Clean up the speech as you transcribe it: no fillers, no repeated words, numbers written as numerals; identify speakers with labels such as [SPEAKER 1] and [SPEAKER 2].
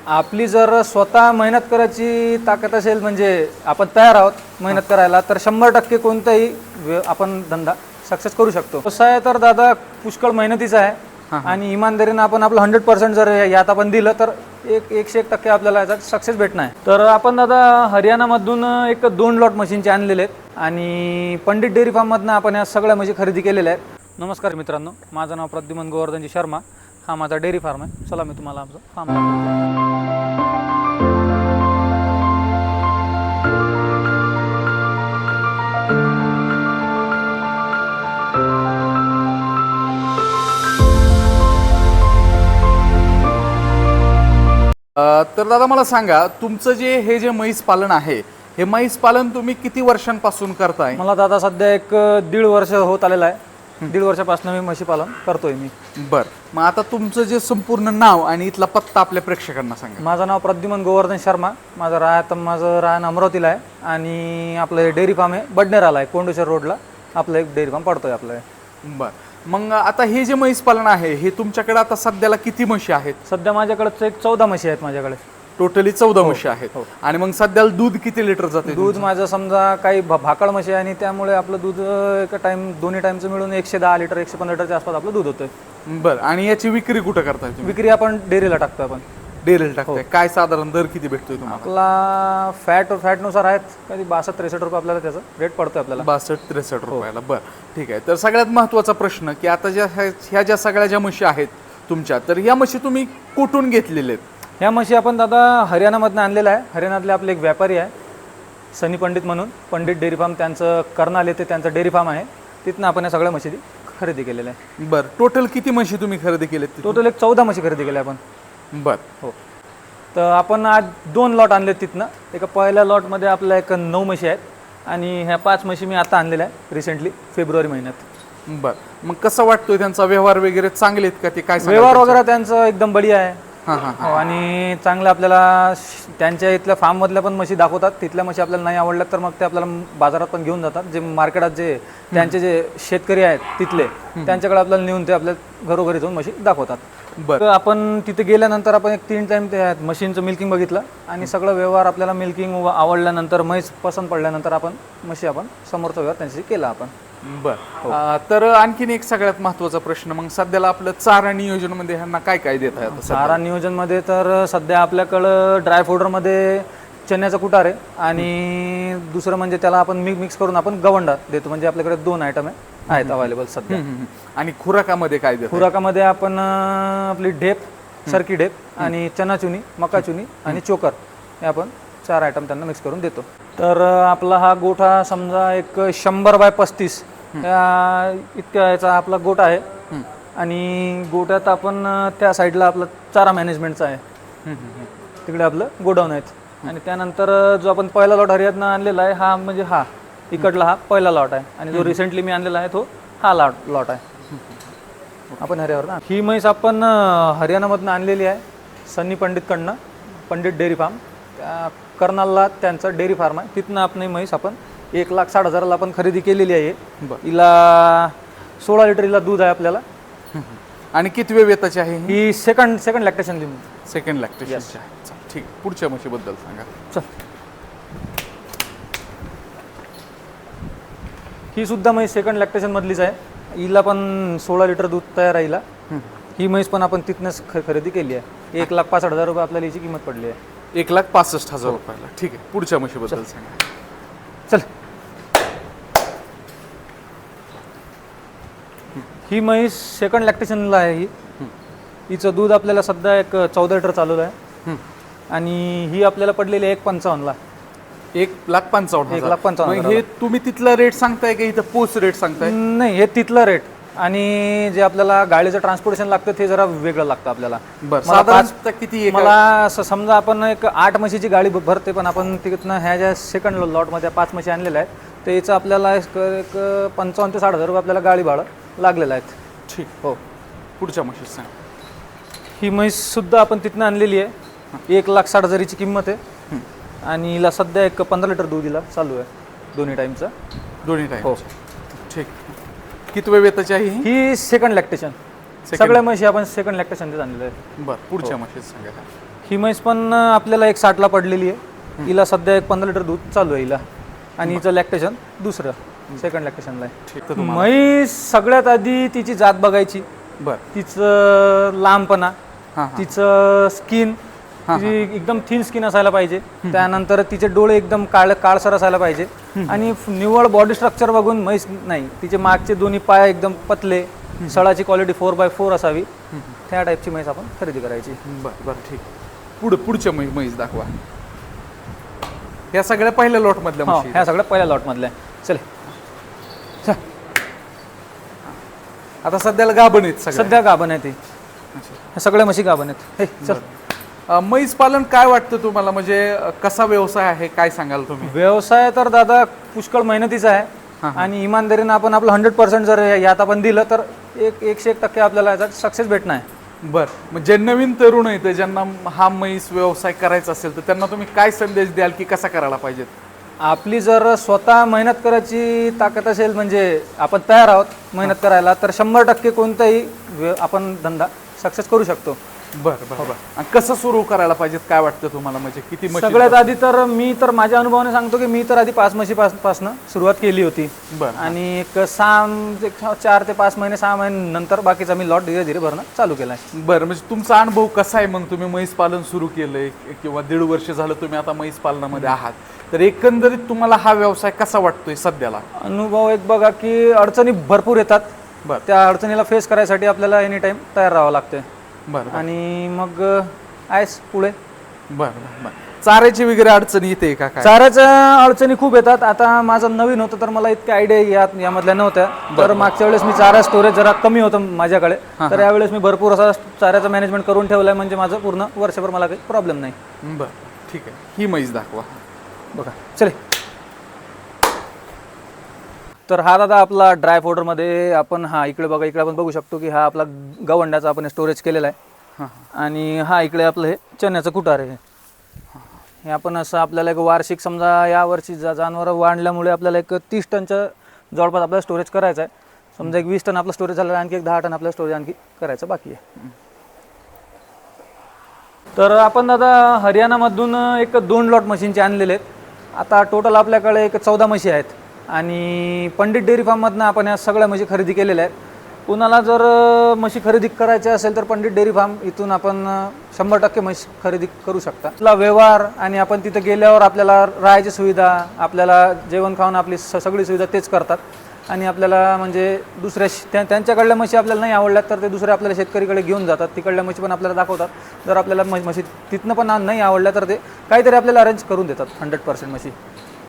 [SPEAKER 1] आपली जर स्वतः मेहनत करायची ताकद असेल, म्हणजे आपण तयार आहोत मेहनत करायला, तर 100% कोणताही आपण धंदा सक्सेस करू शकतो. व्यवसाय तर दादा पुष्कळ मेहनतीचा आहे आणि इमानदारीनं आपण आपलं 100% जर यात आपण दिलं तर 101% आपल्याला याच्यात सक्सेस भेटणार आहे. तर आपण दादा हरियाणामधून एक 2 लॉट मशीनचे आणलेले आहेत आणि पंडित डेअरी फार्ममधनं आपण या सगळ्या म्हशी खरेदी केलेल्या आहेत. नमस्कार मित्रांनो, माझं नाव प्रद्युमन गोवर्धनजी शर्मा. हा माझा डेअरी फार्म आहे. चला मी तुम्हाला आमचं फार्म दाखवतो.
[SPEAKER 2] तर दादा मला सांगा, तुमचं हे जे म्हैस पालन आहे, हे म्हैस पालन तुम्ही किती वर्षांपासून करताय?
[SPEAKER 1] मला दादा सध्या एक 1.5 वर्ष होत आलेलं आहे. 1.5 वर्षापासून मी म्हशी पालन करतोय मी.
[SPEAKER 2] बर, मग आता तुमचं जे संपूर्ण नाव आणि इथला पत्ता आपल्या प्रेक्षकांना सांगा.
[SPEAKER 1] माझं नाव प्रद्युमन गोवर्धन शर्मा. माझं राहणं अमरावतीला आहे आणि आपलं डेअरी फार्म आहे बडनेराला आहे, कोंडेश्वर रोडला आपलं एक डेअरी फार्म पडतोय आपलं.
[SPEAKER 2] बर, मग आता हे जे म्हैस पालन आहे, हे तुमच्याकडे आता सध्याला किती म्हशी आहेत?
[SPEAKER 1] सध्या माझ्याकडे एक 14 म्हशी आहेत माझ्याकडे.
[SPEAKER 2] टोटली 14 म्हशी आहेत. आणि मग सध्याला दूध किती लिटर जाते?
[SPEAKER 1] दूध माझं समजा काही भाकड म्हशी आहे आणि त्यामुळे आपलं दूध दोन्ही टाइमचं मिळून 110 लिटर 115 लिटरच्या आसपास आपलं दूध होतंय.
[SPEAKER 2] बरं, आणि याची विक्री कुठं करताय तुम्ही?
[SPEAKER 1] विक्री आपण डेअरीला टाकतो. आपण
[SPEAKER 2] डेअरीला टाकताय. काय साधारण दर किती भेटतोय तुम्हाला?
[SPEAKER 1] आपला फॅटनुसार आहेत कधी 62-63 रुपये आपल्याला त्याचा रेट पडतोय आपल्याला.
[SPEAKER 2] 62-63 रुपयाला. बरं, ठीक आहे. तर सगळ्यात महत्त्वाचा प्रश्न की आता ह्या सगळ्या ज्या म्हशी आहेत तुमच्या, तर ह्या म्हशी तुम्ही कुठून घेतलेल्या आहेत?
[SPEAKER 1] ह्या म्हशी आपण दादा हरियाणामधून आणलेल्या आहे. हरियाणातले आपले एक व्यापारी आहे सनी पंडित म्हणून, पंडित डेअरी फार्म त्यांचं कर्नाल येथे त्यांचं डेअरी फार्म आहे. तिथनं आपण या सगळ्या म्हशी खरेदी केलेल्या आहे.
[SPEAKER 2] बरं, टोटल किती म्हशी तुम्ही खरेदी केलेत?
[SPEAKER 1] टोटल एक 14 म्हशी खरेदी केल्या आपण.
[SPEAKER 2] बरं,
[SPEAKER 1] हो. तर आपण आज 2 लॉट आणले तिथनं. एका पहिल्या लॉटमध्ये आपल्या एक 9 म्हशी आहेत आणि ह्या 5 म्हशी मी आता आणलेल्या आहे रिसेंटली फेब्रुवारी महिन्यात.
[SPEAKER 2] बरं, मग कसं वाटतोय त्यांचा व्यवहार वगैरे चांगले आहेत का? ते काय
[SPEAKER 1] व्यवहार वगैरे त्यांचं एकदम बढिया आहे.
[SPEAKER 2] हां हां
[SPEAKER 1] हो, आणि चांगलं आपल्याला त्यांच्या इथल्या फार्ममधल्या पण म्हशी दाखवतात. तिथल्या म्हशी आपल्याला नाही आवडल्या तर मग ते आपल्याला बाजारात पण घेऊन जातात. जे मार्केटात त्यांचे जे शेतकरी आहेत तिथले, त्यांच्याकडे आपल्याला नेऊन ते आपल्या घरोघरी जाऊन म्हशी दाखवतात.
[SPEAKER 2] बरं,
[SPEAKER 1] आपण तिथे गेल्यानंतर आपण एक 3 टाइम त्या मशीनचं मिल्किंग बघितलं आणि सगळं व्यवहार आपल्याला मिल्किंग आवडल्यानंतर, म्हैस पसंत पडल्यानंतर आपण म्हशी समोरचा व्यवहार त्यांच्याशी केला आपण.
[SPEAKER 2] बरं, तर आणखीन एक सगळ्यात महत्त्वाचा प्रश्न, मग सध्याला आपलं चारा नियोजनमध्ये ह्यांना काय काय देत आहे?
[SPEAKER 1] चारा नियोजनमध्ये तर सध्या आपल्याकडं ड्राय फोडरमध्ये चण्याचा कुटार आहे आणि दुसरं म्हणजे त्याला आपण मिक्स करून आपण गवंडा देतो. म्हणजे आपल्याकडे 2 आयटम आहेत अवेलेबल सध्या.
[SPEAKER 2] आणि खुराकामध्ये काय देतो?
[SPEAKER 1] खुराकामध्ये आपण आपली ढेप, सरकी ढेप आणि चना चुनी, मका चुनी आणि चोकर हे आपण 4 आयटम त्यांना मिक्स करून देतो. तर आपला हा गोठा समजा एक 100 बाय 35 इतक्या याचा आपला गोठा आहे आणि गोठ्यात आपण त्या साईडला आपला चारा मॅनेजमेंटचा आहे. तिकडे आपलं गोडाऊन आहेत आणि त्यानंतर जो आपण पहिला लॉट हरियाणातनं आणलेला आहे हा म्हणजे हा इकडला हा पहिला लॉट आहे आणि जो रिसेंटली मी आणलेला आहे तो हा लॉट आहे आपण हरियावर. ही म्हैस आपण हरियाणामधनं आणलेली आहे सनी पंडितकडनं, पंडित डेअरी फार्म त्या कर्नालला त्यांचं डेअरी फार्म आहे. तिथनं आपण ही म्हैस आपण 1,60,000ला आपण खरेदी केलेली आहे. हिला 16 लिटर हिला दूध आहे आपल्याला.
[SPEAKER 2] आणि किती वेताची आहे
[SPEAKER 1] ही सेकंड लॅक्टेशन लिमिट.
[SPEAKER 2] सेकंड लॅक्टेशनची आहे. ठीक, पुढच्या म्हशीबद्दल सांगा.
[SPEAKER 1] चल, ही सुद्धा म्हैस सेकंड लॅक्टेशन मधलीच आहे. हिला पण 16 लिटर दूध तयार आहे हिला. ही म्हैस पण आपण तिथनंच खरेदी केली आहे. 1,65,000 रुपये आपल्याला हिची किंमत पडली आहे.
[SPEAKER 2] 1,65,000 रुपयाला. ठीक आहे, पुढच्या म्हशीबद्दल सांगा.
[SPEAKER 1] चल, ही म्हैस सेकंड लॅक्टेशनला आहे. हिचं दूध आपल्याला सध्या एक 14 लिटर चालू आहे आणि ही आपल्याला पडलेली आहे 1,55,000ला.
[SPEAKER 2] 1,55,000.
[SPEAKER 1] 1,55,000.
[SPEAKER 2] हे तुम्ही तिथला रेट सांगताय का इथं पोस्ट रेट सांगताय?
[SPEAKER 1] नाही, हे तिथलं रेट आणि जे आपल्याला गाडीचं ट्रान्सपोर्टेशन लागतं ते जरा वेगळं लागतं आपल्याला.
[SPEAKER 2] साधारणतः किती?
[SPEAKER 1] मला असं समजा आपण एक 8 म्हशीची गाडी भरते, पण आपण तिथनं ह्या ज्या सेकंड लॉटमध्ये 5 म्हशी आणलेल्या आहेत तर याचं आपल्याला एक 55,000 ते 60,000 रुपये आपल्याला गाडी भाडं लागलेलं आहे.
[SPEAKER 2] ठीक,
[SPEAKER 1] हो.
[SPEAKER 2] पुढच्या म्हशी सांगा.
[SPEAKER 1] ही म्हैस सुद्धा आपण तिथनं आणलेली आहे. 1,60,000ची किंमत आहे आणि हिला सध्या एक 15 लिटर दूध हिला चालू आहे दोन्ही टाईमचं.
[SPEAKER 2] दोन्ही टाईम?
[SPEAKER 1] हो.
[SPEAKER 2] ठीक. किती वेताची आहे
[SPEAKER 1] ही सेकंड लॅक्टेशन. सगळ्या म्हशी आपण सेकंड लॅक्टेशनचे आणलेले आहेत.
[SPEAKER 2] बरं, पुढच्या म्हशी सांगा.
[SPEAKER 1] ही म्हैस पण आपल्याला एक 60ला पडलेली आहे. हिला सध्या एक 15 लिटर दूध चालू आहे हिला, आणि हिचं लॅक्टेशन दुसरं सेकंड लॅक्टेशनला आहे.
[SPEAKER 2] ठीक आहे
[SPEAKER 1] म्हैस सगळ्यात आधी तिची जात बघायची,
[SPEAKER 2] बर
[SPEAKER 1] तिचं लांबपणा,
[SPEAKER 2] हां
[SPEAKER 1] तिचं स्किन, तिची एकदम थिन स्किन असायला पाहिजे. त्यानंतर तिचे डोळे एकदम काळसर असायला पाहिजे, आणि निव्वळ बॉडी स्ट्रक्चर बघून म्हैस नाही, तिचे मागचे दोन्ही पाय एकदम पतले, सळाची क्वालिटी 4x4 असावी, त्या टाईपची म्हैस आपण खरेदी करायची.
[SPEAKER 2] बरं बरं ठीक. पुढच्या म्हैस दाखवा. ह्या सगळ्या पहिल्या लॉट मधल्या
[SPEAKER 1] हो,
[SPEAKER 2] म्हशी
[SPEAKER 1] ह्या सगळ्या पहिल्या लॉट मधल्या. चल
[SPEAKER 2] आता सध्याला गाभण आहेत सगळ्या.
[SPEAKER 1] सध्या गाभण आहे ती, ह्या सगळ्या म्हशी गाभण आहेत. हे चल.
[SPEAKER 2] म्हैस पालन काय वाटतं तुम्हाला, म्हणजे कसा व्यवसाय आहे, काय सांगाल तुम्ही?
[SPEAKER 1] व्यवसाय तर दादा पुष्कळ मेहनतीचा आहे, आणि इमानदारीनं आपण आपलं 100% जर यात आपण दिलं तर 101% आपल्याला याच्यात सक्सेस भेटणार आहे.
[SPEAKER 2] बर, मग जे नवीन तरुण आहेत ज्यांना हा म्हैस व्यवसाय करायचा असेल तर त्यांना तुम्ही काय संदेश द्याल की कसा करायला पाहिजेत?
[SPEAKER 1] आपली जर स्वतः मेहनत करायची ताकद असेल, म्हणजे आपण तयार आहोत मेहनत करायला, तर 100% कोणताही आपण धंदा सक्सेस करू शकतो.
[SPEAKER 2] बरं बरं. आणि कसं सुरू करायला पाहिजेत काय वाटतं तुम्हाला, म्हणजे किती म्हशी?
[SPEAKER 1] सगळ्यात आधी तर मी तर माझ्या अनुभवाने सांगतो की मी तर आधी 5 म्हशीपासून सुरुवात केली होती,
[SPEAKER 2] बरं.
[SPEAKER 1] आणि एक 4 ते 5 महिने 6 महिने नंतर बाकीचा मी लॉट धीरे धीरे भरणं चालू केला आहे.
[SPEAKER 2] बरं, म्हणजे तुमचा अनुभव कसा आहे? मग तुम्ही म्हैस पालन सुरू केलंय किंवा 1.5 वर्ष झालं तुम्ही आता म्हैस पालनामध्ये आहात, तर एकंदरीत तुम्हाला हा व्यवसाय कसा वाटतोय सध्याला?
[SPEAKER 1] अनुभव एक बघा की अडचणी भरपूर येतात.
[SPEAKER 2] बरं.
[SPEAKER 1] त्या अडचणीला फेस करायसाठी आपल्याला एनी टाइम तयार राहावं लागतं.
[SPEAKER 2] बरं
[SPEAKER 1] आणि मग आहेस पुढे.
[SPEAKER 2] बरं बरं. चाऱ्याची वगैरे अडचणी येते का काय?
[SPEAKER 1] चाऱ्याच्या अडचणी खूप येतात. आता माझं नवीन होतं तर मला इतक्या आयडिया यामधल्या नव्हत्या, तर मागच्या वेळेस मी चारा स्टोरेज जरा कमी होतं माझ्याकडे, तर यावेळेस मी भरपूर असा चाऱ्याचं मॅनेजमेंट करून ठेवलं आहे, म्हणजे माझं पूर्ण वर्षभर मला काही प्रॉब्लेम नाही.
[SPEAKER 2] बरं ठीक आहे. ही म्हैस दाखवा.
[SPEAKER 1] बघा चले. तर हा दादा आपला ड्राय फोडरमध्ये आपण इकडे बघा, इकडे आपण बघू शकतो की हा आपला गवंड्याचा आपण स्टोरेज केलेला आहे, आणि इकडे आपलं हे चण्याचं कुटार आहे. हे आपण असं आपल्याला एक वार्षिक समजा यावर्षी जनावरं वाढल्यामुळे आपल्याला एक 30 टनच्या जवळपास आपल्याला स्टोरेज करायचं आहे. समजा एक 20 टन आपलं स्टोरेज झालं, आणखी एक 10 टन आपलं स्टोरेज आणखी करायचं बाकी आहे. तर आपण दादा हरियाणामधून एक 2 लॉट मशीनचे आणलेले आहेत. आता टोटल आपल्याकडे एक 14 म्हशी आहेत, आणि पंडित डेअरी फार्ममधनं आपण या सगळ्या म्हशी खरेदी केलेल्या आहेत. कुणाला जर म्हशी खरेदी करायची असेल तर पंडित डेअरी फार्म इथून आपण 100% म्हशी खरेदी करू शकता. आपला व्यवहार, आणि आपण तिथं गेल्यावर आपल्याला राहायची सुविधा, आपल्याला जेवण खाऊन आपली सगळी सुविधा तेच करतात. आणि आपल्याला म्हणजे त्यांच्याकडल्या म्हशी आपल्याला नाही आवडल्या तर ते दुसऱ्या आपल्याला शेतकरीकडे घेऊन जातात, तिकडल्या म्हशी पण आपल्याला दाखवतात. जर आपल्याला म्हशी तिथनं पण नाही आवडल्या तर ते काहीतरी आपल्याला अरेंज करून देतात 100% म्हशी.